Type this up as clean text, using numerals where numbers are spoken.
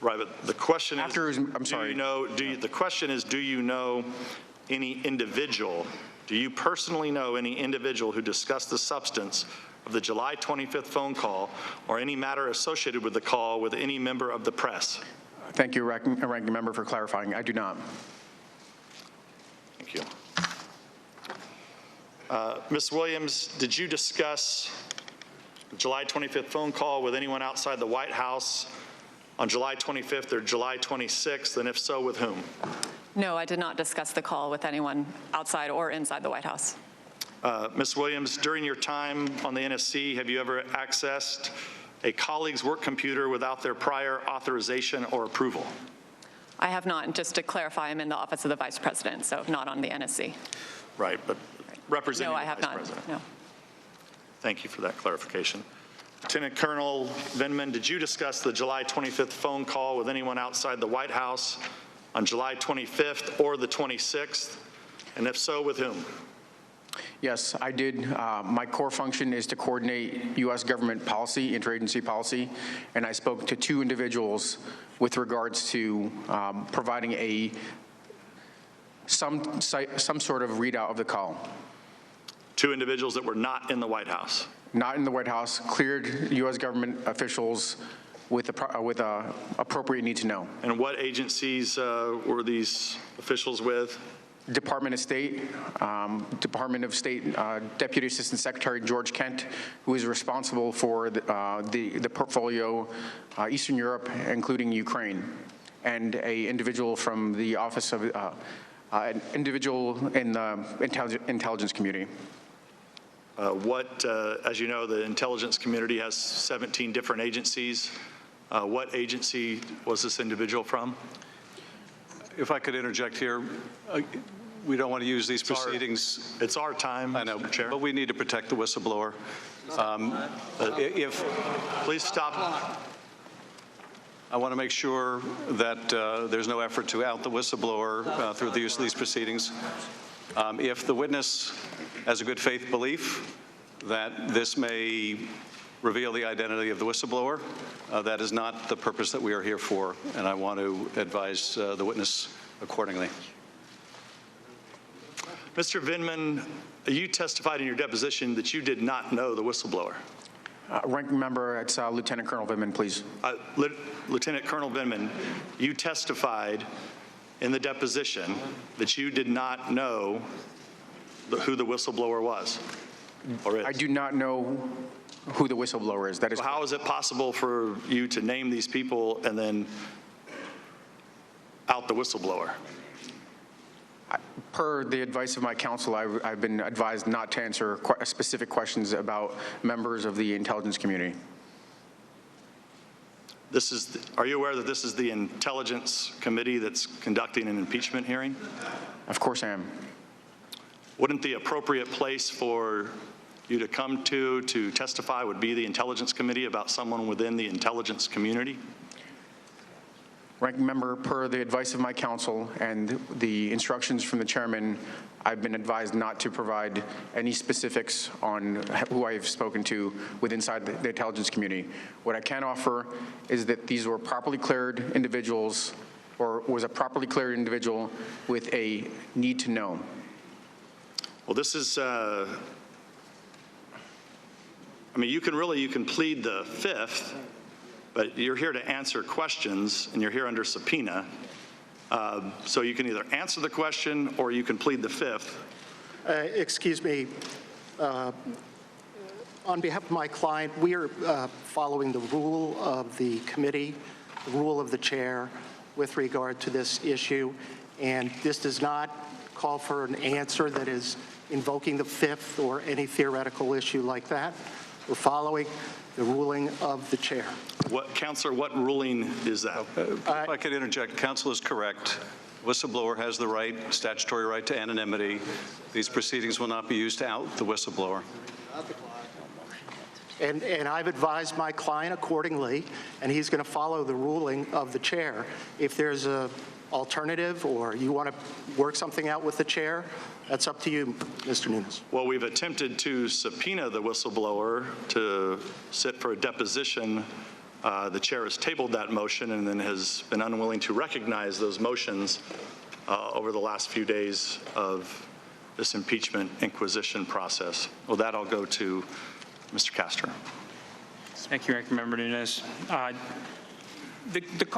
Right, but the question is, I'm sorry. the question is, do you know any individual, do you personally know any individual who discussed the substance of the July 25th phone call or any matter associated with the call with any member of the press? Thank you, Ranking Member, for clarifying. I do not. Thank you. Ms. Williams, did you discuss the July 25th phone call with anyone outside the White House on July 25th or July 26th, and if so, with whom? No, I did not discuss the call with anyone outside or inside the White House. Ms. Williams, during your time on the NSC, have you ever accessed a colleague's work computer without their prior authorization or approval? I have not. And just to clarify, I'm in the Office of the Vice President, so not on the NSC. Right, but representing No, the I have Vice not. President. No. Thank you for that clarification. Lieutenant Colonel Vindman, did you discuss the July 25th phone call with anyone outside the White House on July 25th or the 26th? And if so, with whom? Yes, I did. My core function is to coordinate U.S. government policy, interagency policy, and I spoke to 2 individuals with regards to providing some sort of readout of the call. 2 individuals that were not in the White House. Not in the White House, cleared U.S. government officials with appropriate need to know. And what agencies were these officials with? Department of State, Deputy Assistant Secretary George Kent, who is responsible for the portfolio Eastern Europe, including Ukraine, and an individual from the Office of an individual in the intelligence community. As you know, the intelligence community has 17 different agencies. What agency was this individual from? If I could interject here, we don't want to use these proceedings. It's our time, I know, Mr. Chair. but we need to protect the whistleblower. Please stop. I want to make sure that there's no effort to out the whistleblower through the use of these proceedings. If the witness has a good faith belief that this may reveal the identity of the whistleblower, that is not the purpose that we are here for, and I want to advise the witness accordingly. Mr. Vindman, you testified in your deposition that you did not know the whistleblower. Ranking Member, it's Lieutenant Colonel Vindman, please. Lieutenant Colonel Vindman, you testified in the deposition that you did not know who the whistleblower was or is. I do not know who the whistleblower is. That is. So how is it possible for you to name these people and then out the whistleblower? Per the advice of my counsel, I've been advised not to answer specific questions about members of the intelligence community. Are you aware that this is the Intelligence Committee that's conducting an impeachment hearing? Of course I am. Wouldn't the appropriate place for you to come to testify would be the Intelligence Committee about someone within the intelligence community? Ranking Member, per the advice of my counsel and the instructions from the chairman, I've been advised not to provide any specifics on who I have spoken to inside the intelligence community. What I can offer is that these were properly cleared individuals, or was a properly cleared individual with a need to know. Well, this is, I mean, you can plead the fifth, but you're here to answer questions, and you're here under subpoena. So you can either answer the question or you can plead the fifth. Excuse me. On behalf of my client, we are following the rule of the committee, the rule of the chair with regard to this issue, and this does not call for an answer that is invoking the fifth or any theoretical issue like that. We're following the ruling of the chair. Counselor, what ruling is that? If I could interject, counsel is correct. Whistleblower has the statutory right to anonymity. These proceedings will not be used to out the whistleblower. And I've advised my client accordingly, and he's going to follow the ruling of the chair. If there's an alternative or you want to work something out with the chair, that's up to you, Mr. Nunes. Well, we've attempted to subpoena the whistleblower to sit for a deposition The chair has tabled that motion and then has been unwilling to recognize those motions over the last few days of this impeachment inquisition process. With that, I'll go to Mr. Castor. Thank you, Ranking Member Nunes. The